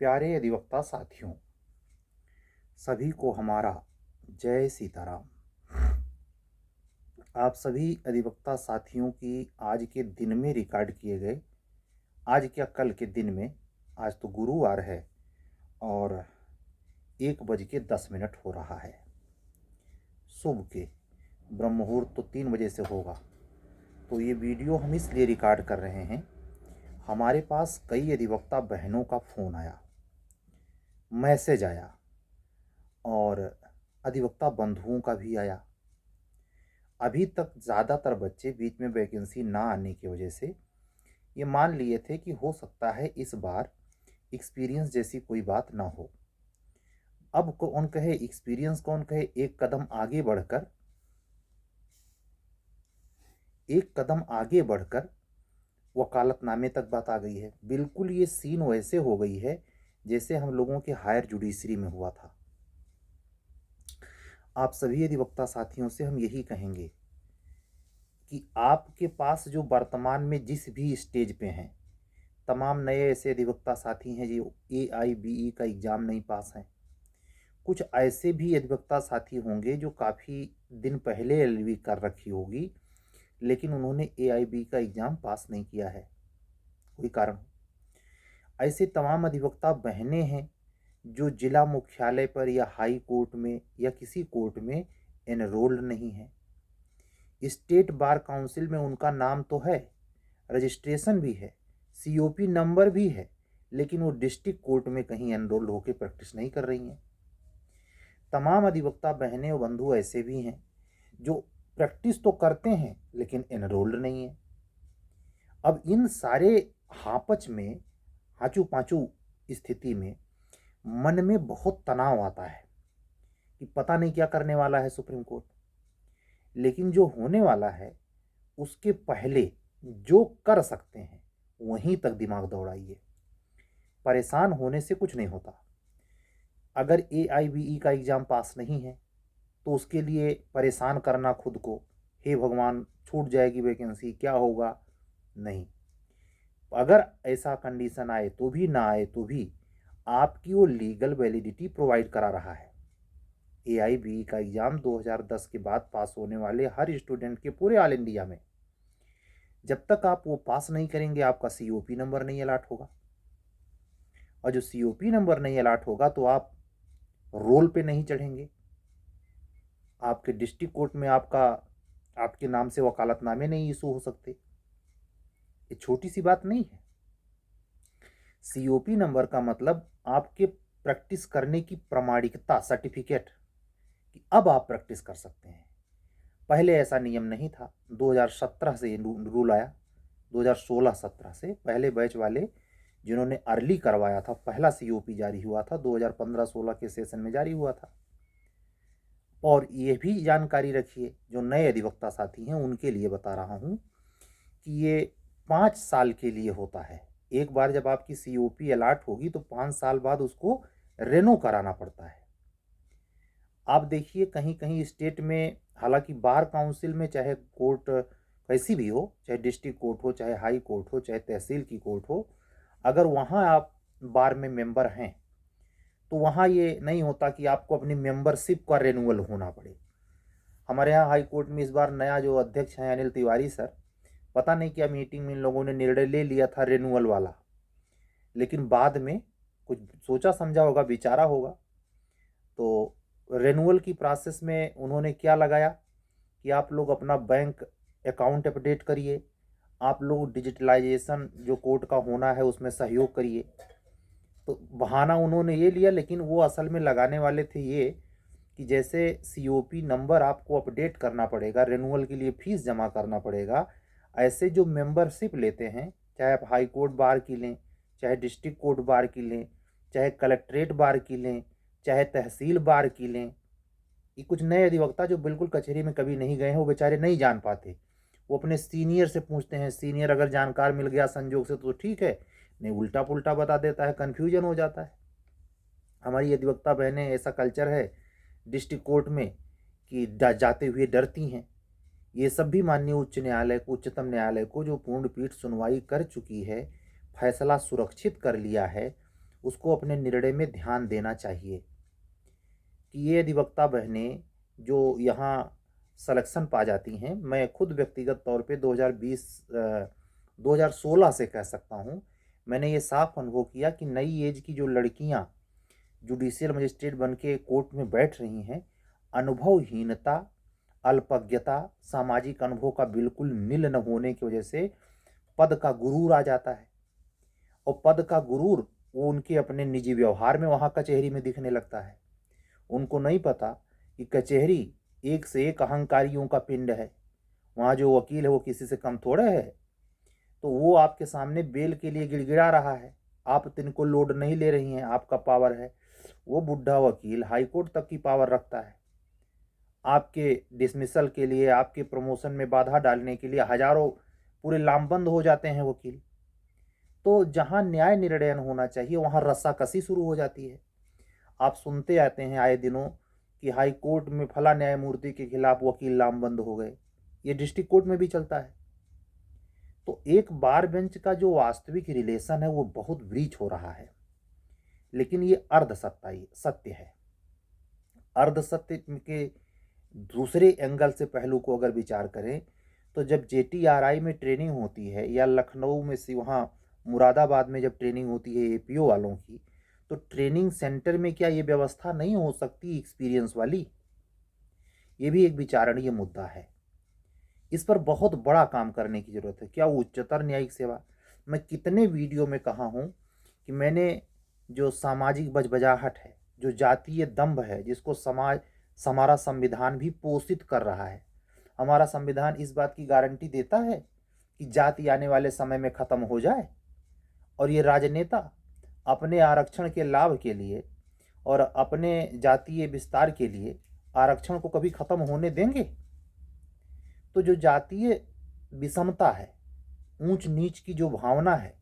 प्यारे अधिवक्ता साथियों, सभी को हमारा जय सीताराम। आप सभी अधिवक्ता साथियों की आज के दिन में रिकॉर्ड किए गए, आज क्या कल के दिन में, आज तो गुरुवार है और 1:10 हो रहा है। सुबह के ब्रह्म मुहूर्त तो 3 बजे से होगा। तो ये वीडियो हम इसलिए रिकॉर्ड कर रहे हैं, हमारे पास कई अधिवक्ता बहनों का फ़ोन आया, मैसेज आया और अधिवक्ता बंधुओं का भी आया। अभी तक ज़्यादातर बच्चे बीच में वैकेंसी ना आने की वजह से ये मान लिए थे कि हो सकता है इस बार एक्सपीरियंस जैसी कोई बात ना हो। अब कौन कहे एक्सपीरियंस, कौन कहे एक कदम आगे बढ़कर वकालतनामे तक बात आ गई है। बिल्कुल ये सीन वैसे हो गई है जैसे हम लोगों के हायर जुडिशरी में हुआ था। आप सभी अधिवक्ता साथियों से हम यही कहेंगे कि आपके पास जो वर्तमान में जिस भी स्टेज पे हैं, तमाम नए ऐसे अधिवक्ता साथी हैं जो AIBE का एग्ज़ाम नहीं पास हैं। कुछ ऐसे भी अधिवक्ता साथी होंगे जो काफ़ी दिन पहले LLB कर रखी होगी, लेकिन उन्होंने AIB का एग्ज़ाम पास नहीं किया है, कोई कारण। ऐसे तमाम अधिवक्ता बहनें हैं जो जिला मुख्यालय पर या हाई कोर्ट में या किसी कोर्ट में एनरोल्ड नहीं है। स्टेट बार काउंसिल में उनका नाम तो है, रजिस्ट्रेशन भी है, COP नंबर भी है, लेकिन वो डिस्ट्रिक्ट कोर्ट में कहीं एनरोल्ड होकर प्रैक्टिस नहीं कर रही हैं। तमाम अधिवक्ता बहनें और बंधु ऐसे भी हैं जो प्रैक्टिस तो करते हैं लेकिन एनरोल्ड नहीं है। अब इन सारे हापच में, हाचू पाचू स्थिति में मन में बहुत तनाव आता है कि पता नहीं क्या करने वाला है सुप्रीम कोर्ट। लेकिन जो होने वाला है उसके पहले जो कर सकते हैं वहीं तक दिमाग दौड़ाइए। परेशान होने से कुछ नहीं होता। अगर AIBE का एग्ज़ाम पास नहीं है तो उसके लिए परेशान करना खुद को, हे भगवान छूट जाएगी वैकेंसी, क्या होगा, नहीं। अगर ऐसा कंडीशन आए तो भी, ना आए तो भी, आपकी वो लीगल वैलिडिटी प्रोवाइड करा रहा है। AIBE का एग्ज़ाम 2010 के बाद पास होने वाले हर स्टूडेंट के पूरे ऑल इंडिया में, जब तक आप वो पास नहीं करेंगे आपका COP नंबर नहीं अलॉट होगा। और जो COP नंबर नहीं अलॉट होगा तो आप रोल पे नहीं चढ़ेंगे, आपके डिस्ट्रिक्ट कोर्ट में आपके नाम से वकालतनामे नहीं इशू हो सकते। ये छोटी सी बात नहीं है। COP नंबर का मतलब आपके प्रैक्टिस करने की प्रमाणिकता, सर्टिफिकेट, कि अब आप प्रैक्टिस कर सकते हैं। पहले ऐसा नियम नहीं था। 2017 से रूल आया, 2016-17 से पहले बैच वाले जिन्होंने अर्ली करवाया था, पहला COP जारी हुआ था 2015-16 के सेशन में जारी हुआ था। और ये भी जानकारी रखिए, जो नए अधिवक्ता साथी हैं उनके लिए बता रहा हूँ कि ये 5 साल के लिए होता है। एक बार जब आपकी COP अलॉट होगी तो 5 साल बाद उसको रेनो कराना पड़ता है। आप देखिए कहीं कहीं स्टेट में, हालांकि बार काउंसिल में चाहे कोर्ट कैसी भी हो, चाहे डिस्ट्रिक्ट कोर्ट हो, चाहे हाई कोर्ट हो, चाहे तहसील की कोर्ट हो, अगर वहाँ आप बार में मेंबर हैं तो वहाँ ये नहीं होता कि आपको अपनी मेंबरशिप का रेनुअल होना पड़े। हमारे यहाँ हाई कोर्ट में इस बार नया जो अध्यक्ष हैं अनिल तिवारी सर, पता नहीं क्या मीटिंग में इन लोगों ने निर्णय ले लिया था रेनुअल वाला, लेकिन बाद में कुछ सोचा समझा होगा, विचारा होगा, तो रेनुअल की प्रोसेस में उन्होंने क्या लगाया कि आप लोग अपना बैंक अकाउंट अपडेट करिए, आप लोग डिजिटलाइजेशन जो कोर्ट का होना है उसमें सहयोग करिए। तो बहाना उन्होंने ये लिया, लेकिन वो असल में लगाने वाले थे ये कि जैसे COP नंबर आपको अपडेट करना पड़ेगा, रेनुअल के लिए फ़ीस जमा करना पड़ेगा, ऐसे जो मेंबरशिप लेते हैं, चाहे आप हाई कोर्ट बार की लें, चाहे डिस्ट्रिक्ट कोर्ट बार की लें, चाहे कलेक्ट्रेट बार की लें, चाहे तहसील बार की लें, ये कुछ नए अधिवक्ता जो बिल्कुल कचहरी में कभी नहीं गए हैं, वो बेचारे नहीं जान पाते। वो अपने सीनियर से पूछते हैं, सीनियर अगर जानकार मिल गया संजोग से तो ठीक है, नहीं उल्टा पुल्टा बता देता है, कन्फ्यूजन हो जाता है। हमारी अधिवक्ता बहनें, ऐसा कल्चर है डिस्ट्रिक्ट कोर्ट में कि जाते हुए डरती हैं। ये सब भी माननीय उच्च न्यायालय को, उच्चतम न्यायालय को, जो पूर्ण पीठ सुनवाई कर चुकी है, फैसला सुरक्षित कर लिया है, उसको अपने निर्णय में ध्यान देना चाहिए कि ये अधिवक्ता बहनें जो यहाँ सलेक्शन पा जाती हैं, मैं खुद व्यक्तिगत तौर पे 2016 से कह सकता हूँ, मैंने ये साफ अनुभव किया कि नई एज की जो लड़कियाँ जुडिशियल मजिस्ट्रेट बन के कोर्ट में बैठ रही हैं, अनुभवहीनता, अल्पज्ञता, सामाजिक अनुभव का बिल्कुल नील न होने की वजह से पद का गुरूर आ जाता है, और पद का गुरूर वो उनके अपने निजी व्यवहार में वहाँ कचहरी में दिखने लगता है। उनको नहीं पता कि कचहरी एक से एक अहंकारियों का पिंड है। वहाँ जो वकील है वो किसी से कम थोड़े है। तो वो आपके सामने बेल के लिए गिड़गिड़ा रहा है, आप तिनको लोड नहीं ले रही हैं, आपका पावर है। वो बुढ़ा वकील हाई कोर्ट तक की पावर रखता है। आपके डिसमिसल के लिए, आपके प्रमोशन में बाधा डालने के लिए हजारों पूरे लामबंद हो जाते हैं वकील। तो जहाँ न्याय निर्णयन होना चाहिए वहाँ रस्साकसी शुरू हो जाती है। आप सुनते आते हैं आए दिनों कि हाई कोर्ट में फला न्यायमूर्ति के खिलाफ वकील लामबंद हो गए। ये डिस्ट्रिक्ट कोर्ट में भी चलता है। तो एक बार बेंच का जो वास्तविक रिलेशन है वो बहुत ब्रीच हो रहा है, लेकिन ये अर्ध सत्य है। अर्ध सत्य के दूसरे एंगल से पहलू को अगर विचार करें तो जब JTRI में ट्रेनिंग होती है या लखनऊ में से वहाँ मुरादाबाद में जब ट्रेनिंग होती है APO वालों की, तो ट्रेनिंग सेंटर में क्या ये व्यवस्था नहीं हो सकती एक्सपीरियंस वाली? ये भी एक विचारणीय मुद्दा है। इस पर बहुत बड़ा काम करने की ज़रूरत है। क्या उच्चतर न्यायिक सेवा, मैं कितने वीडियो में कहा हूँ कि मैंने जो सामाजिक बजबजाहट है, जो जातीय दंभ है, जिसको हमारा संविधान भी पोषित कर रहा है। हमारा संविधान इस बात की गारंटी देता है कि जाति आने वाले समय में ख़त्म हो जाए, और ये राजनेता अपने आरक्षण के लाभ के लिए और अपने जातीय विस्तार के लिए आरक्षण को कभी ख़त्म होने देंगे? तो जो जातीय विषमता है, ऊंच नीच की जो भावना है,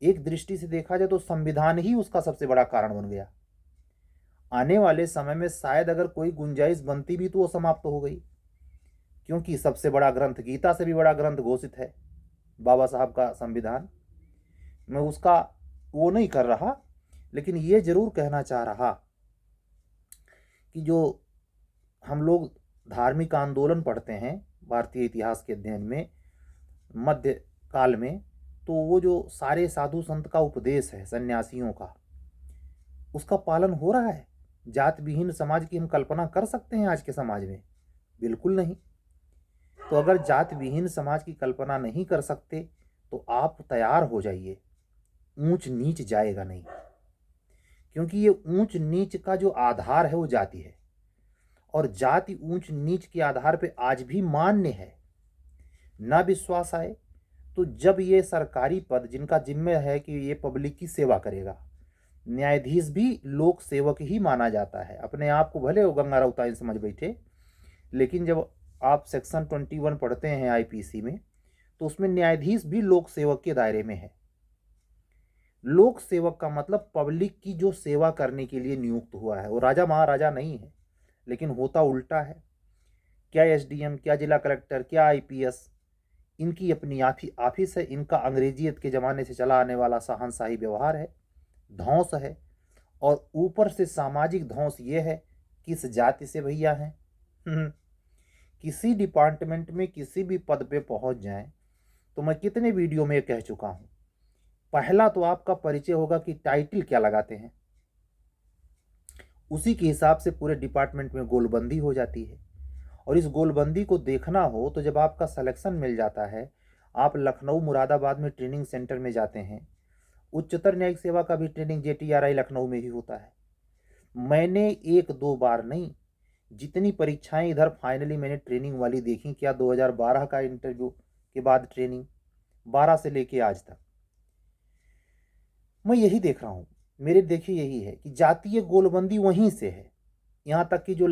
एक दृष्टि से देखा जाए तो संविधान ही उसका सबसे बड़ा कारण बन गया। आने वाले समय में शायद अगर कोई गुंजाइश बनती भी तो वो समाप्त हो गई, क्योंकि सबसे बड़ा ग्रंथ, गीता से भी बड़ा ग्रंथ घोषित है बाबा साहब का संविधान। मैं उसका वो नहीं कर रहा, लेकिन ये जरूर कहना चाह रहा कि जो हम लोग धार्मिक आंदोलन पढ़ते हैं भारतीय इतिहास के अध्ययन में मध्य काल में, तो वो जो सारे साधु संत का उपदेश है सन्यासियों का, उसका पालन हो रहा है। जात विहीन समाज की हम कल्पना कर सकते हैं आज के समाज में? बिल्कुल नहीं। तो अगर जात विहीन समाज की कल्पना नहीं कर सकते तो आप तैयार हो जाइए, ऊंच नीच जाएगा नहीं। क्योंकि ये ऊंच नीच का जो आधार है वो जाति है, और जाति ऊंच नीच के आधार पे आज भी मान्य है। ना विश्वास आए तो जब ये सरकारी पद जिनका जिम्मे है कि ये पब्लिक की सेवा करेगा, न्यायाधीश भी लोक सेवक ही माना जाता है। अपने आप को भले वो गंगा राउताइन समझ बैठे, लेकिन जब आप सेक्शन 21 पढ़ते हैं IPC में, तो उसमें न्यायाधीश भी लोक सेवक के दायरे में है। लोक सेवक का मतलब पब्लिक की जो सेवा करने के लिए नियुक्त हुआ है। वो राजा महाराजा नहीं है, लेकिन होता उल्टा है। क्या SDM, क्या जिला कलेक्टर, क्या IPS, इनकी अपनी ऑफिस है। इनका अंग्रेजियत के ज़माने से चला आने वाला शहंशाही व्यवहार है, धौंस है। और ऊपर से सामाजिक धौंस ये है, किस जाति से भैया हैं। किसी डिपार्टमेंट में किसी भी पद पे पहुंच जाएं, तो मैं कितने वीडियो में कह चुका हूं, पहला तो आपका परिचय होगा कि टाइटल क्या लगाते हैं, उसी के हिसाब से पूरे डिपार्टमेंट में गोलबंदी हो जाती है। और इस गोलबंदी को देखना हो तो जब आपका सिलेक्शन मिल जाता है, आप लखनऊ मुरादाबाद में ट्रेनिंग सेंटर में जाते हैं। उच्चतर न्यायिक सेवा का भी ट्रेनिंग JTRI लखनऊ में ही होता है। मैंने 1-2 बार नहीं, जितनी परीक्षाएं इधर फाइनली मैंने ट्रेनिंग वाली देखी, क्या 2012 का इंटरव्यू के बाद ट्रेनिंग, 12 से लेके आज तक मैं यही देख रहा हूँ। मेरे देखिए यही है कि जातीय गोलबंदी वहीं से है। यहाँ तक कि जो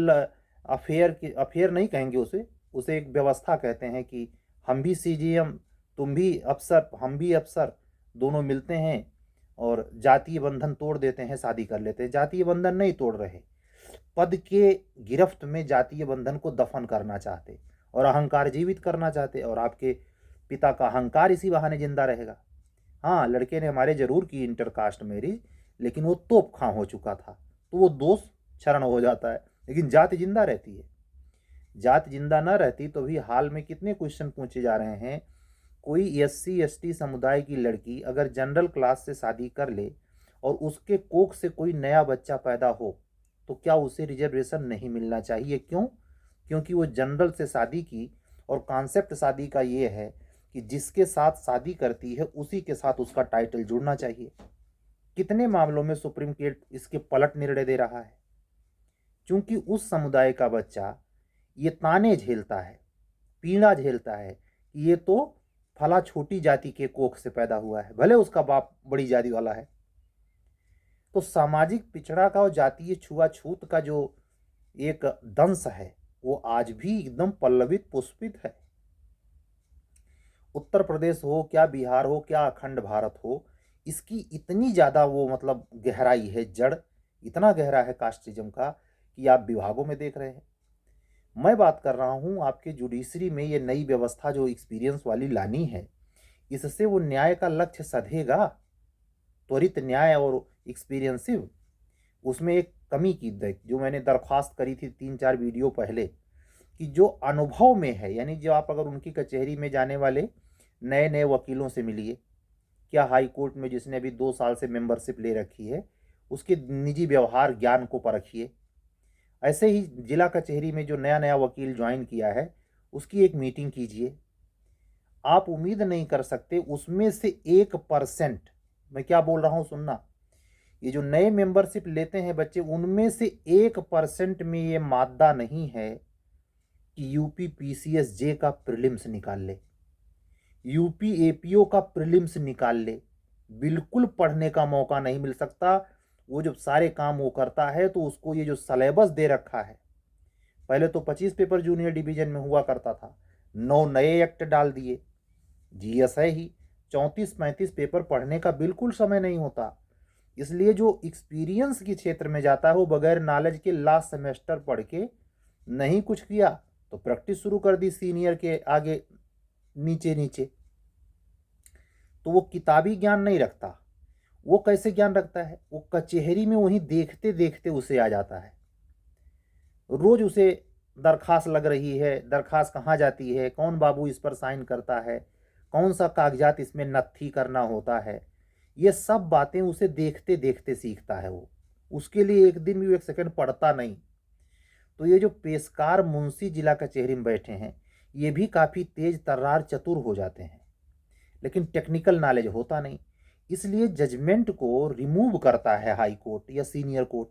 अफेयर नहीं कहेंगे उसे एक व्यवस्था कहते हैं कि हम भी CGM, तुम भी अफसर, हम भी अफसर, दोनों मिलते हैं और जातीय बंधन तोड़ देते हैं, शादी कर लेते हैं। जातीय बंधन नहीं तोड़ रहे, पद के गिरफ्त में जातीय बंधन को दफन करना चाहते और अहंकार जीवित करना चाहते, और आपके पिता का अहंकार इसी बहाने जिंदा रहेगा। हाँ, लड़के ने हमारे जरूर की इंटरकास्ट मैरिज, लेकिन वो तोप खां हो चुका था, तो वो दोष क्षरण हो जाता है। लेकिन जाति जिंदा रहती है। जाति जिंदा न रहती तो भी हाल में कितने क्वेश्चन पूछे जा रहे हैं, कोई SC ST समुदाय की लड़की अगर जनरल क्लास से शादी कर ले और उसके कोख से कोई नया बच्चा पैदा हो तो क्या उसे रिजर्वेशन नहीं मिलना चाहिए? क्यों? क्योंकि वो जनरल से शादी की, और कॉन्सेप्ट शादी का ये है कि जिसके साथ शादी करती है उसी के साथ उसका टाइटल जुड़ना चाहिए। कितने मामलों में सुप्रीम कोर्ट इसके पलट निर्णय दे रहा है, क्योंकि उस समुदाय का बच्चा ये ताने झेलता है, पीड़ा झेलता है कि ये तो फला छोटी जाति के कोख से पैदा हुआ है, भले उसका बाप बड़ी जाति वाला है। तो सामाजिक पिछड़ा का और जातीय छुआछूत का जो एक दंश है वो आज भी एकदम पल्लवित पुष्पित है। उत्तर प्रदेश हो, क्या बिहार हो, क्या अखंड भारत हो, इसकी इतनी ज़्यादा वो मतलब गहराई है, जड़ इतना गहरा है कास्टिज्म का कि आप विभागों में देख रहे हैं। मैं बात कर रहा हूँ आपके जुडिशरी में ये नई व्यवस्था जो एक्सपीरियंस वाली लानी है, इससे वो न्याय का लक्ष्य सधेगा, त्वरित न्याय और एक्सपीरियंसिव। उसमें एक कमी की जो मैंने दरख्वास्त करी थी 3-4 वीडियो पहले, कि जो अनुभव में है, यानी जो आप अगर उनकी कचहरी में जाने वाले नए नए वकीलों से मिलिए, क्या हाई कोर्ट में जिसने अभी 2 साल से मेंबरशिप ले रखी है उसके निजी व्यवहार ज्ञान को परखिए। ऐसे ही जिला कचहरी में जो नया नया वकील ज्वाइन किया है उसकी एक मीटिंग कीजिए। आप उम्मीद नहीं कर सकते उसमें से 1%, मैं क्या बोल रहा हूँ सुनना, ये जो नए मेंबरशिप लेते हैं बच्चे, उनमें से 1% में ये मादा नहीं है कि यूपी PCSJ का प्रीलिम्स निकाल ले, यूपी APO का प्रीलिम्स निकाल ले। बिल्कुल पढ़ने का मौका नहीं मिल सकता। वो जब सारे काम वो करता है तो उसको ये जो सलेबस दे रखा है, पहले तो 25 पेपर जूनियर डिवीजन में हुआ करता था, 9 नए एक्ट डाल दिए। GS है ही, 34-35 पेपर पढ़ने का बिल्कुल समय नहीं होता। इसलिए जो एक्सपीरियंस के क्षेत्र में जाता है वो बगैर नॉलेज के लास्ट सेमेस्टर पढ़ के नहीं कुछ किया तो प्रैक्टिस शुरू कर दी सीनियर के आगे नीचे नीचे, तो वो किताबी ज्ञान नहीं रखता। वो कैसे ज्ञान रखता है? वो कचहरी में वहीं देखते देखते उसे आ जाता है। रोज उसे दरखास्त लग रही है, दरखास्त कहाँ जाती है, कौन बाबू इस पर साइन करता है, कौन सा कागजात इसमें नत्थी करना होता है, ये सब बातें उसे देखते देखते सीखता है वो। उसके लिए एक दिन भी 1 सेकंड पढ़ता नहीं। तो ये जो पेशकार मुंशी जिला कचहरी में बैठे हैं ये भी काफ़ी तेज तर्रार चतुर हो जाते हैं, लेकिन टेक्निकल नॉलेज होता नहीं, इसलिए जजमेंट को रिमूव करता है हाई कोर्ट या सीनियर कोर्ट।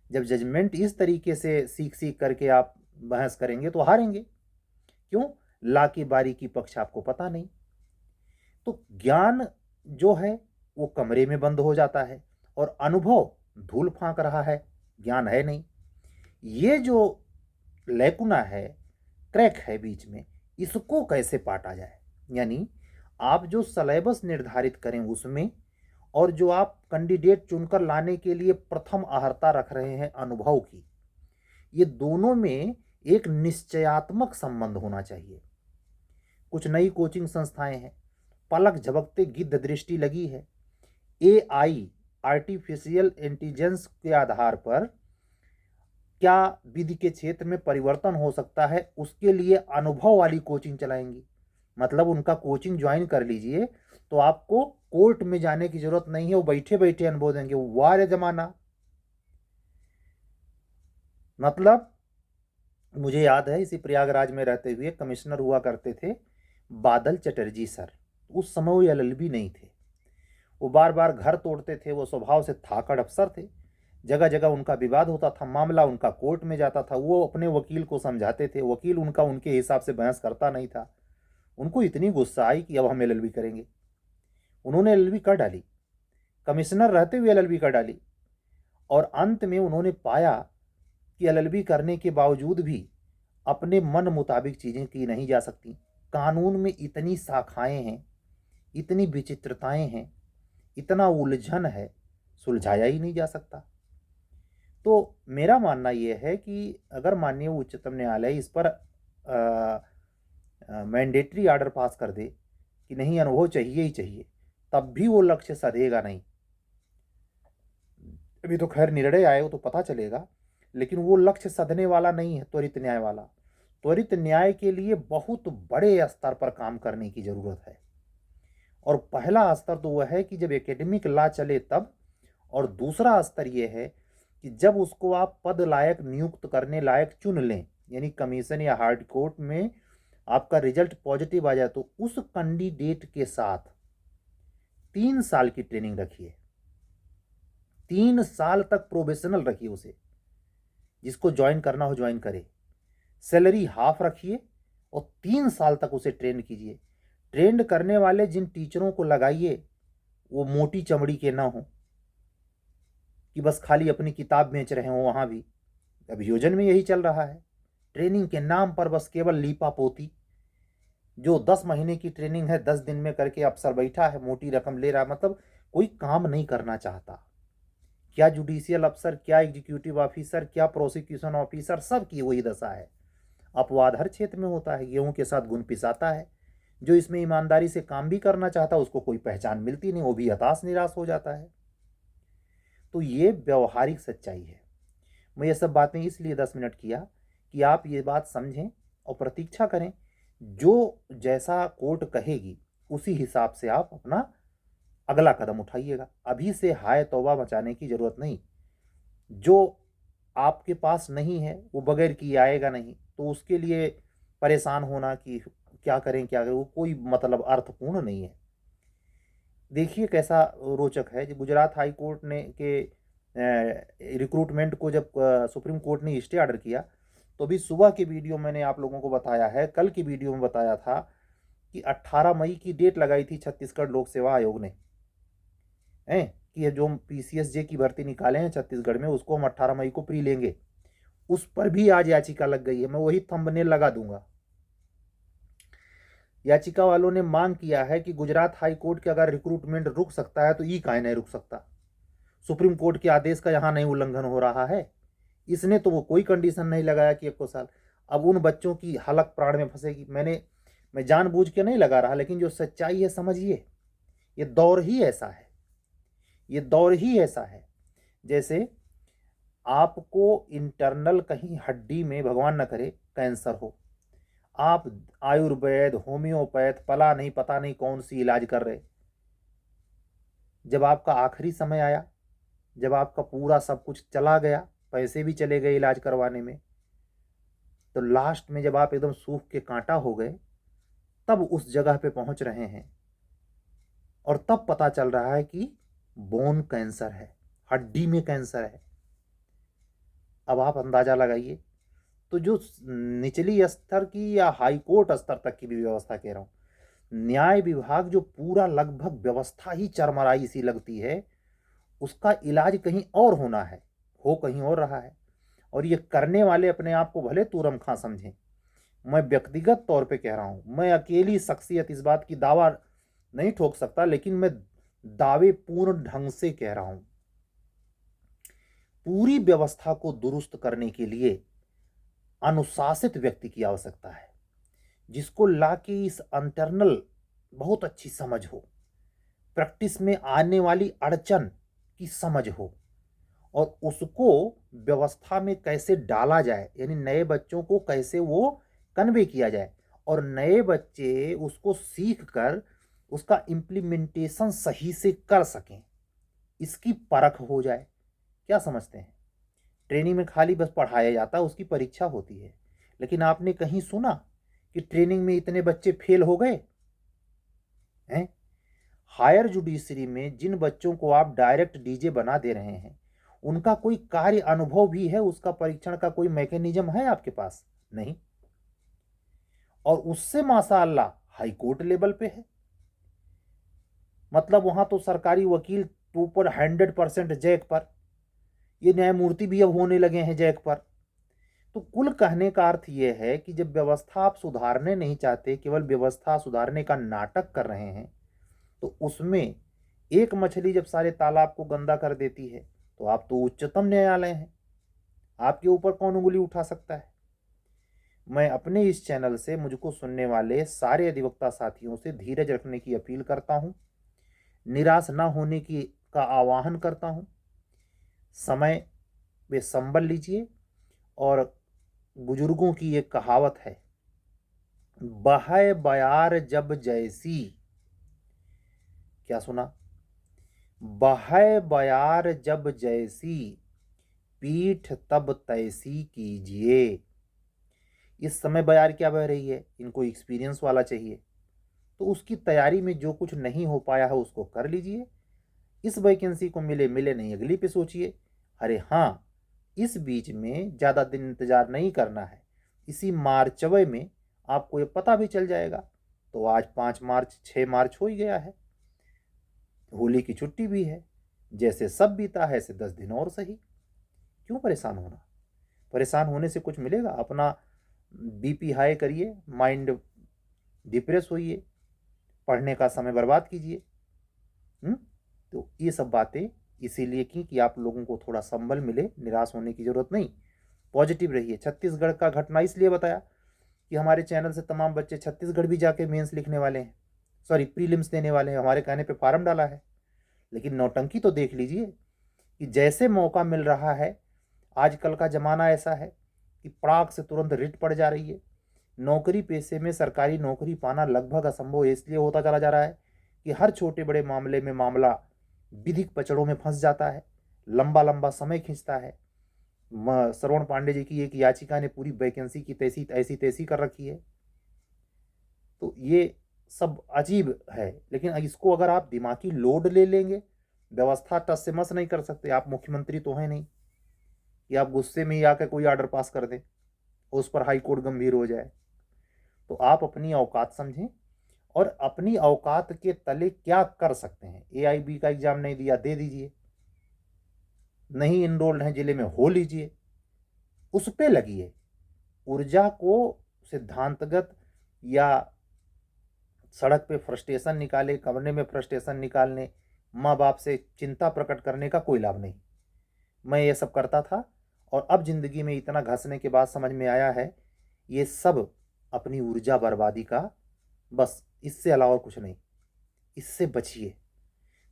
जब जजमेंट इस तरीके से सीख सीख करके आप बहस करेंगे तो हारेंगे। क्यों? ला की बारीकी पक्ष आपको पता नहीं। तो ज्ञान जो है वो कमरे में बंद हो जाता है और अनुभव धूल फांक रहा है, ज्ञान है नहीं। ये जो लैकुना है, क्रैक है बीच में, इसको कैसे पाटा जाए? यानी आप जो सिलेबस निर्धारित करें उसमें, और जो आप कैंडिडेट चुनकर लाने के लिए प्रथम अहर्ता रख रहे हैं अनुभव की, ये दोनों में एक निश्चयात्मक संबंध होना चाहिए। कुछ नई कोचिंग संस्थाएं हैं, पलक झपकते गिद्ध दृष्टि लगी है, AI आर्टिफिशियल इंटेलिजेंस के आधार पर क्या विधि के क्षेत्र में परिवर्तन हो सकता है उसके लिए अनुभव वाली कोचिंग चलाएंगी। मतलब उनका कोचिंग ज्वाइन कर लीजिए तो आपको कोर्ट में जाने की जरूरत नहीं है, वो बैठे बैठे अनुभव देंगे। वाह रे जमाना। मतलब मुझे याद है इसी प्रयागराज में रहते हुए कमिश्नर हुआ करते थे बादल चटर्जी सर। उस समय वो LLB नहीं थे, वो बार बार घर तोड़ते थे, वो स्वभाव से थाकड़ अफसर थे। जगह जगह उनका विवाद होता था, मामला उनका कोर्ट में जाता था, वो अपने वकील को समझाते थे, वकील उनका उनके हिसाब से बहस करता नहीं था। उनको इतनी गुस्सा आई कि अब हम LLB करेंगे। उन्होंने LLB कर डाली, कमिश्नर रहते हुए LLB कर डाली, और अंत में उन्होंने पाया कि LLB करने के बावजूद भी अपने मन मुताबिक चीज़ें की नहीं जा सकती। कानून में इतनी शाखाएं हैं, इतनी विचित्रताएं हैं, इतना उलझन है, सुलझाया ही नहीं जा सकता। तो मेरा मानना यह है कि अगर माननीय उच्चतम न्यायालय इस पर मैंडेटरी ऑर्डर पास कर दे कि नहीं अनुभव चाहिए ही चाहिए, तब भी वो लक्ष्य सधेगा नहीं। अभी तो खैर निर्णय आए वो तो पता चलेगा, लेकिन वो लक्ष्य साधने वाला नहीं है त्वरित न्याय वाला। त्वरित न्याय के लिए बहुत बड़े स्तर पर काम करने की ज़रूरत है। और पहला स्तर तो वह है कि जब एकेडमिक लॉ चले तब, और दूसरा स्तर यह है कि जब उसको आप पद लायक नियुक्त करने लायक चुन लें, यानी कमीशन या हार्ड कोर्ट में आपका रिजल्ट पॉजिटिव आ जाए, तो उस कैंडिडेट के साथ 3 साल की ट्रेनिंग रखिए। 3 साल तक प्रोबेशनल रखिए उसे, जिसको ज्वाइन करना हो ज्वाइन करे। सैलरी हाफ रखिए और 3 साल तक उसे ट्रेन कीजिए। ट्रेंड करने वाले जिन टीचरों को लगाइए वो मोटी चमड़ी के ना हो कि बस खाली अपनी किताब बेच रहे हो। वहाँ भी अभियोजन में यही चल रहा है, ट्रेनिंग के नाम पर बस केवल लीपा पोती। जो 10 महीने की ट्रेनिंग है 10 दिन में करके अफसर बैठा है, मोटी रकम ले रहा है, मतलब कोई काम नहीं करना चाहता। क्या जुडिशियल अफसर, क्या एग्जीक्यूटिव ऑफिसर, क्या प्रोसिक्यूशन ऑफिसर, सब की वही दशा है। अपवाद हर क्षेत्र में होता है, गेहूं के साथ गुण पिसाता है। जो इसमें ईमानदारी से काम भी करना चाहता है उसको कोई पहचान मिलती नहीं, वो भी हताश निराश हो जाता है। तो ये व्यवहारिक सच्चाई है। मैं ये सब बातें इसलिए 10 मिनट किया कि आप ये बात समझें और प्रतीक्षा करें। जो जैसा कोर्ट कहेगी उसी हिसाब से आप अपना अगला कदम उठाइएगा। अभी से हाय तौबा मचाने की ज़रूरत नहीं। जो आपके पास नहीं है वो बगैर किए आएगा नहीं, तो उसके लिए परेशान होना कि क्या करें क्या करें, वो कोई मतलब अर्थपूर्ण नहीं है। देखिए कैसा रोचक है, जो गुजरात हाई कोर्ट ने के रिक्रूटमेंट को जब सुप्रीम कोर्ट ने स्टे ऑर्डर किया, तो अभी सुबह की वीडियो मैंने आप लोगों को बताया है, कल की वीडियो में बताया था कि 18 मई की डेट लगाई थी छत्तीसगढ़ लोक सेवा आयोग ने, हैं कि ये जो पीसीएसजे की भर्ती निकाले हैं छत्तीसगढ़ में, उसको हम 18 मई को प्री लेंगे। उस पर भी आज याचिका लग गई है, मैं वही थंबनेल लगा दूंगा। याचिका वालों ने मांग किया है कि गुजरात हाई कोर्ट के अगर रिक्रूटमेंट रुक सकता है तो ई काहे नहीं रुक सकता। सुप्रीम कोर्ट के आदेश का यहाँ नहीं उल्लंघन हो रहा है। इसने तो वो कोई कंडीशन नहीं लगाया कि 1 साल। अब उन बच्चों की हलक प्राण में फंसेगी। मैं जानबूझ के नहीं लगा रहा, लेकिन जो सच्चाई है समझिए। ये दौर ही ऐसा है, ये दौर ही ऐसा है। जैसे आपको इंटरनल कहीं हड्डी में भगवान न करे कैंसर हो, आप आयुर्वेद होम्योपैथ पला नहीं पता नहीं कौन सी इलाज कर रहे। जब आपका आखिरी समय आया, जब आपका पूरा सब कुछ चला गया, पैसे भी चले गए इलाज करवाने में, तो लास्ट में जब आप एकदम सूख के कांटा हो गए, तब उस जगह पे पहुंच रहे हैं और तब पता चल रहा है कि बोन कैंसर है, हड्डी में कैंसर है। अब आप अंदाजा लगाइए। तो जो निचली स्तर की या हाई कोर्ट स्तर तक की भी व्यवस्था कह रहा हूं, न्याय विभाग जो पूरा लगभग व्यवस्था ही चरमराई सी लगती है, उसका इलाज कहीं और होना है, हो कहीं और रहा है। और ये करने वाले अपने आप को भले तूरम खां समझें, मैं व्यक्तिगत तौर पे कह रहा हूं, मैं अकेली शख्सियत इस बात की दावा नहीं ठोक सकता, लेकिन मैं दावे पूर्ण ढंग से कह रहा हूं। पूरी व्यवस्था को दुरुस्त करने के लिए अनुशासित व्यक्ति की आवश्यकता है, जिसको ला के इस इंटरनल बहुत अच्छी समझ हो, प्रैक्टिस में आने वाली अड़चन की समझ हो, और उसको व्यवस्था में कैसे डाला जाए, यानी नए बच्चों को कैसे वो कन्वे किया जाए, और नए बच्चे उसको सीख कर उसका इम्प्लीमेंटेशन सही से कर सकें, इसकी परख हो जाए। क्या समझते हैं? ट्रेनिंग में खाली बस पढ़ाया जाता है, उसकी परीक्षा होती है, लेकिन आपने कहीं सुना कि ट्रेनिंग में इतने बच्चे फेल हो गए हैं? हायर जुडिशरी में जिन बच्चों को आप डायरेक्ट डीजे बना दे रहे हैं, उनका कोई कार्य अनुभव भी है? उसका परीक्षण का कोई मैकेनिज्म है आपके पास? नहीं। और उससे माशाअल्लाह हाई कोर्ट लेवल पे है। मतलब वहां तो सरकारी वकील ऊपर 100% जैक पर, ये न्यायमूर्ति भी अब होने लगे हैं जैक पर। तो कुल कहने का अर्थ यह है कि जब व्यवस्था आप सुधारने नहीं चाहते, केवल व्यवस्था सुधारने का नाटक कर रहे हैं, तो उसमें एक मछली जब सारे तालाब को गंदा कर देती है, तो आप तो उच्चतम न्यायालय हैं, आपके ऊपर कौन उंगली उठा सकता है? मैं अपने इस चैनल से मुझको सुनने वाले सारे अधिवक्ता साथियों से धीरज रखने की अपील करता हूं, निराश न होने की का आह्वान करता हूं। समय पे संभल लीजिए। और बुजुर्गों की एक कहावत है, बहाए बयार जब जैसी, क्या सुना? बहाए बयार जब जैसी, पीठ तब तैसी कीजिए। इस समय बयार क्या बह रही है, इनको एक्सपीरियंस वाला चाहिए, तो उसकी तैयारी में जो कुछ नहीं हो पाया है उसको कर लीजिए। इस वैकेंसी को मिले मिले नहीं, अगली पे सोचिए। अरे हाँ, इस बीच में ज़्यादा दिन इंतज़ार नहीं करना है। इसी मार्चवे में आपको ये पता भी चल जाएगा। तो आज 5 मार्च, 6 मार्च हो ही गया है, होली की छुट्टी भी है। जैसे सब बीता है ऐसे 10 दिन और सही। क्यों परेशान होना? परेशान होने से कुछ मिलेगा? अपना बीपी हाई करिए, माइंड डिप्रेस होइए, पढ़ने का समय बर्बाद कीजिए। तो ये सब बातें इसीलिए की कि आप लोगों को थोड़ा संबल मिले, निराश होने की ज़रूरत नहीं, पॉजिटिव रहिए। छत्तीसगढ़ का घटना इसलिए बताया कि हमारे चैनल से तमाम बच्चे छत्तीसगढ़ भी जाके मेंस लिखने वाले हैं, सॉरी प्रीलिम्स देने वाले हैं। हमारे कहने पे फार्म डाला है। लेकिन नौटंकी तो देख लीजिए कि जैसे मौका मिल रहा है, आजकल का ज़माना ऐसा है कि पड़ाक से तुरंत रिट पड़ जा रही है। नौकरी पेशे में सरकारी नौकरी पाना लगभग असंभव इसलिए होता चला जा रहा है कि हर छोटे बड़े मामले में मामला विधिक पचड़ों में फंस जाता है, लंबा लंबा समय खींचता है। श्रवण पांडे जी की एक याचिका ने पूरी वैकेंसी की तैसी ऐसी तैसी कर रखी है। तो ये सब अजीब है। लेकिन इसको अगर आप दिमागी लोड ले लेंगे, व्यवस्था टस से मस नहीं कर सकते। आप मुख्यमंत्री तो हैं नहीं कि आप गुस्से में ही आकर कोई ऑर्डर पास कर दें, उस पर हाई कोर्ट गंभीर हो जाए। तो आप अपनी औकात समझें और अपनी औकात के तले क्या कर सकते हैं। AIB का एग्जाम नहीं दिया, दे दीजिए। नहीं इनरोल्ड हैं जिले में, हो लीजिए, उस पे लगिए। ऊर्जा को सिद्धांतगत या सड़क पे फ्रस्ट्रेशन निकाले, कमरे में फ्रस्ट्रेशन निकालने, माँ बाप से चिंता प्रकट करने का कोई लाभ नहीं। मैं ये सब करता था और अब जिंदगी में इतना घसने के बाद समझ में आया है ये सब अपनी ऊर्जा बर्बादी का, बस इससे अलावा कुछ नहीं। इससे बचिए।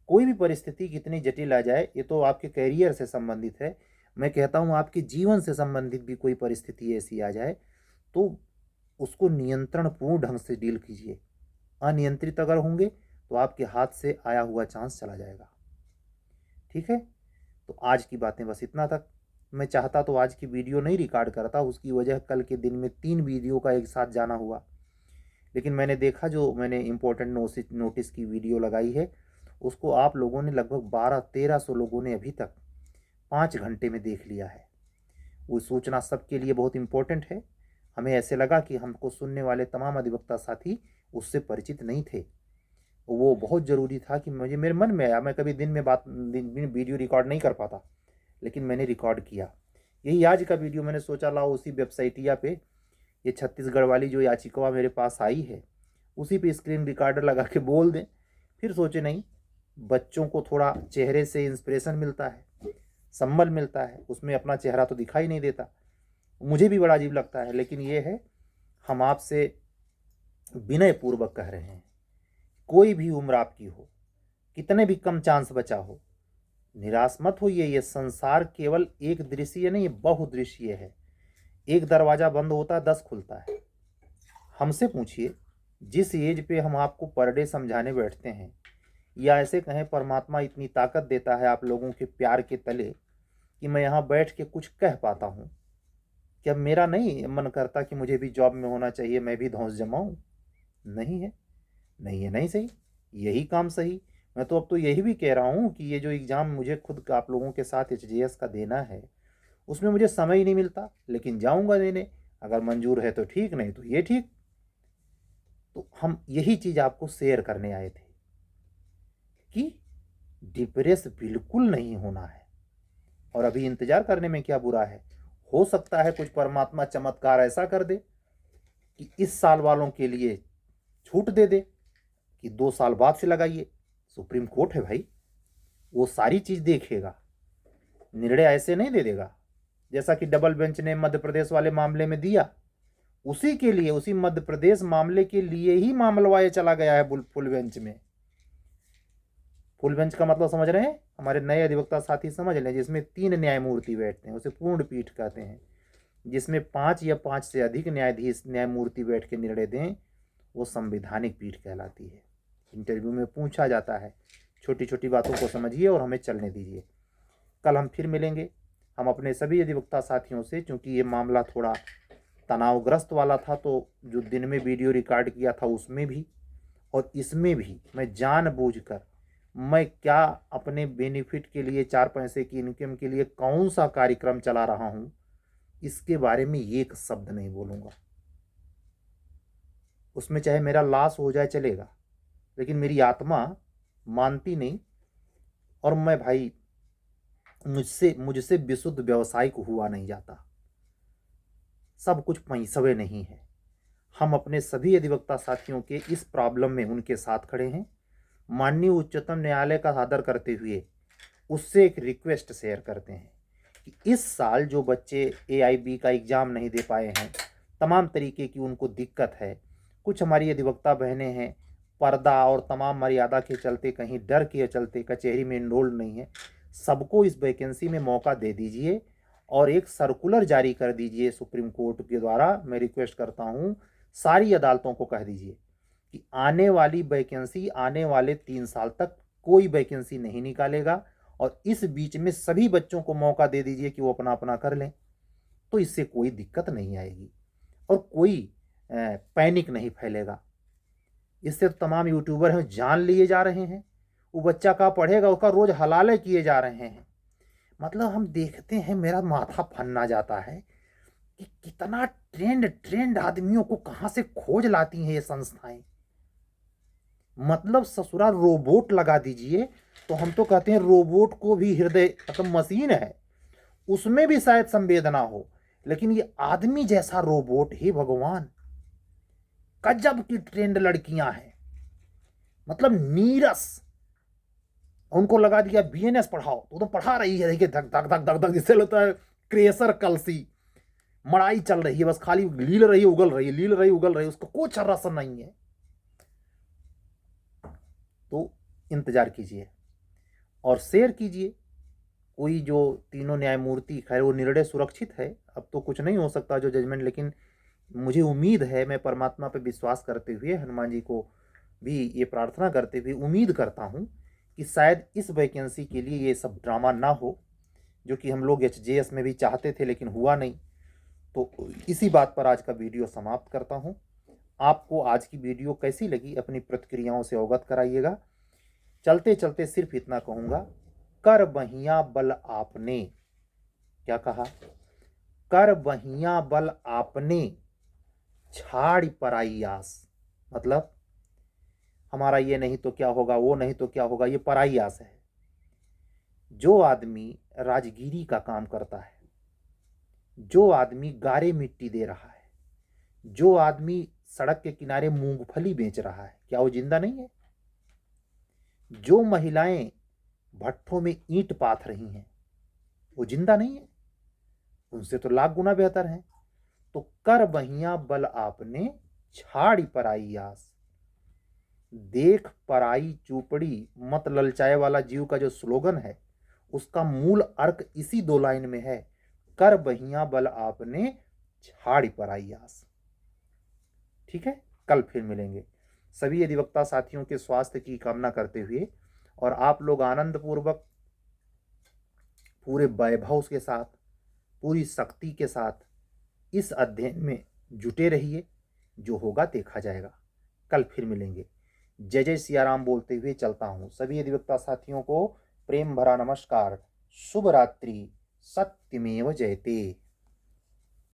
कोई भी परिस्थिति कितनी जटिल आ जाए, ये तो आपके कैरियर से संबंधित है, मैं कहता हूँ आपके जीवन से संबंधित भी कोई परिस्थिति ऐसी आ जाए तो उसको नियंत्रण पूर्ण ढंग से डील कीजिए। अनियंत्रित अगर होंगे तो आपके हाथ से आया हुआ चांस चला जाएगा। ठीक है, तो आज की बातें बस इतना तक। मैं चाहता तो आज की वीडियो नहीं रिकॉर्ड करता, उसकी वजह कल के दिन में 3 वीडियो का एक साथ जाना हुआ। लेकिन मैंने देखा जो मैंने इम्पोर्टेंट नोटिस की वीडियो लगाई है उसको आप लोगों ने लगभग 1200-1300 लोगों ने अभी तक 5 घंटे में देख लिया है। वो सूचना सबके लिए बहुत इम्पोर्टेंट है। हमें ऐसे लगा कि हमको सुनने वाले तमाम अधिवक्ता साथी उससे परिचित नहीं थे। वो बहुत ज़रूरी था कि मेरे मन में आया। मैं कभी दिन में वीडियो रिकॉर्ड नहीं कर पाता, लेकिन मैंने रिकॉर्ड किया। यही आज का वीडियो मैंने सोचा लाओ उसी वेबसाइटिया पे, ये छत्तीसगढ़ वाली जो याचिका मेरे पास आई है उसी पे स्क्रीन रिकॉर्डर लगा के बोल दें। फिर सोचे नहीं, बच्चों को थोड़ा चेहरे से इंस्पिरेशन मिलता है, संबल मिलता है, उसमें अपना चेहरा तो दिखाई नहीं देता। मुझे भी बड़ा अजीब लगता है, लेकिन ये है हम आपसे विनय पूर्वक कह रहे हैं, कोई भी उम्र आपकी हो, कितने भी कम चांस बचा हो, निराश मत होइए। ये संसार केवल एक दृश्य नहीं, बहुदृश्य है। एक दरवाजा बंद होता है 10 खुलता है। हमसे पूछिए, जिस एज पे हम आपको पर डे समझाने बैठते हैं, या ऐसे कहें परमात्मा इतनी ताकत देता है आप लोगों के प्यार के तले कि मैं यहाँ बैठ के कुछ कह पाता हूँ। क्या मेरा नहीं मन करता कि मुझे भी जॉब में होना चाहिए, मैं भी धौंस जमाऊँ? नहीं है, नहीं है, नहीं सही, यही काम सही। मैं तो अब तो यही भी कह रहा हूँ कि ये जो एग्ज़ाम मुझे खुद आप लोगों के साथ HJS का देना है उसमें मुझे समय ही नहीं मिलता, लेकिन जाऊँगा देने। अगर मंजूर है तो ठीक, नहीं तो ये ठीक। तो हम यही चीज़ आपको शेयर करने आए थे कि डिप्रेस बिल्कुल नहीं होना है। और अभी इंतज़ार करने में क्या बुरा है? हो सकता है कुछ परमात्मा चमत्कार ऐसा कर दे कि इस साल वालों के लिए छूट दे दे कि 2 साल बाद से लगाइए। सुप्रीम कोर्ट है भाई, वो सारी चीज़ देखेगा, निर्णय ऐसे नहीं दे देगा। जैसा कि डबल बेंच ने मध्य प्रदेश वाले मामले में दिया, उसी के लिए, उसी मध्य प्रदेश मामले के लिए ही मामला ये चला गया है फुल बेंच में। फुल बेंच का मतलब समझ रहे हैं? हमारे नए अधिवक्ता साथी समझ लें, जिसमें 3 न्यायमूर्ति बैठते हैं उसे पूर्ण पीठ कहते हैं। जिसमें 5 या 5 से अधिक न्यायाधीश न्यायमूर्ति बैठ के निर्णय दें वो संवैधानिक पीठ कहलाती है। इंटरव्यू में पूछा जाता है। छोटी छोटी बातों को समझिए और हमें चलने दीजिए। कल हम फिर मिलेंगे। हम अपने सभी अधिवक्ता साथियों से, चूंकि ये मामला थोड़ा तनावग्रस्त वाला था, तो जो दिन में वीडियो रिकॉर्ड किया था उसमें भी और इसमें भी मैं जानबूझकर मैं क्या अपने बेनिफिट के लिए, 4 पैसे की इनकम के लिए कौन सा कार्यक्रम चला रहा हूं, इसके बारे में एक शब्द नहीं बोलूंगा। उसमें चाहे मेरा लॉस हो जाए चलेगा, लेकिन मेरी आत्मा मानती नहीं। और मैं भाई मुझसे मुझसे विशुद्ध व्यवसायिक हुआ नहीं जाता। सब कुछ पैसवे नहीं है। हम अपने सभी अधिवक्ता साथियों के इस प्रॉब्लम में उनके साथ खड़े हैं। माननीय उच्चतम न्यायालय का आदर करते हुए उससे एक रिक्वेस्ट शेयर करते हैं कि इस साल जो बच्चे AIB का एग्ज़ाम नहीं दे पाए हैं, तमाम तरीके की उनको दिक्कत है, कुछ हमारी अधिवक्ता बहनें हैं पर्दा और तमाम मर्यादा के चलते, कहीं डर के चलते कचहरी में इनरोल्ड नहीं है, सबको इस वैकेंसी में मौका दे दीजिए और एक सर्कुलर जारी कर दीजिए सुप्रीम कोर्ट के द्वारा। मैं रिक्वेस्ट करता हूँ सारी अदालतों को कह दीजिए कि आने वाली वैकेंसी, आने वाले 3 साल तक कोई वैकेंसी नहीं निकालेगा और इस बीच में सभी बच्चों को मौका दे दीजिए कि वो अपना अपना कर लें। तो इससे कोई दिक्कत नहीं आएगी और कोई पैनिक नहीं फैलेगा। इससे तो तमाम यूट्यूबर हैं जान लिए जा रहे हैं। वो बच्चा का पढ़ेगा उसका रोज हलाले किए जा रहे हैं। मतलब हम देखते हैं, मेरा माथा फन्ना जाता है कि कितना ट्रेंड आदमियों को कहां से खोज लाती हैं ये संस्थाएं। मतलब ससुरा रोबोट लगा दीजिए तो हम तो कहते हैं रोबोट को भी हृदय, मतलब मशीन है उसमें भी शायद संवेदना हो, लेकिन ये आदमी जैसा रोबोट, ही भगवान, गजब की ट्रेंड लड़कियां हैं। मतलब नीरस, उनको लगा दिया BNS पढ़ाओ तो पढ़ा रही है, देखिए धक धक धक धक धक, जिससे लगता है क्रेशर कलसी मड़ाई चल रही है, बस खाली लील रही उगल रही है, लील रही उगल रही है, उसको कुछ रस नहीं है। तो इंतजार कीजिए और शेयर कीजिए। कोई जो तीनों न्यायमूर्ति, खैर वो निर्णय सुरक्षित है, अब तो कुछ नहीं हो सकता जो जजमेंट, लेकिन मुझे उम्मीद है, मैं परमात्मा पे विश्वास करते हुए, हनुमान जी को भी ये प्रार्थना करते हुए उम्मीद करता हूँ कि शायद इस वैकेंसी के लिए ये सब ड्रामा ना हो, जो कि हम लोग HJS में भी चाहते थे लेकिन हुआ नहीं। तो इसी बात पर आज का वीडियो समाप्त करता हूँ। आपको आज की वीडियो कैसी लगी अपनी प्रतिक्रियाओं से अवगत कराइएगा। चलते चलते सिर्फ इतना कहूँगा, कर बहिया बल आपने, क्या कहा, कर बहिया बल आपने छाड़ पराई आस। मतलब हमारा ये नहीं तो क्या होगा, वो नहीं तो क्या होगा, ये पराई आस है। जो आदमी राजगिरी का काम करता है, जो आदमी गारे मिट्टी दे रहा है, जो आदमी सड़क के किनारे मूंगफली बेच रहा है, क्या वो जिंदा नहीं है? जो महिलाएं भट्ठों में ईंट पाथ रही हैं, वो जिंदा नहीं है? उनसे तो लाख गुना बेहतर हैं। तो कर बहिया बल आपने छाड़ी पराई आस। देख पराई चूपड़ी मत ललचाए वाला जीव का जो स्लोगन है, उसका मूल अर्थ इसी 2 लाइन में है, कर बहिया बल आपने छाड़ी पराई आस। ठीक है, कल फिर मिलेंगे। सभी अधिवक्ता साथियों के स्वास्थ्य की कामना करते हुए और आप लोग आनंद पूर्वक, पूरे वैभव के साथ, पूरी शक्ति के साथ इस अध्ययन में जुटे रहिए। जो होगा देखा जाएगा। कल फिर मिलेंगे। जय जय सिया राम बोलते हुए चलता हूं। सभी अधिवक्ता साथियों को प्रेम भरा नमस्कार। शुभ रात्रि। सत्यमेव जयते।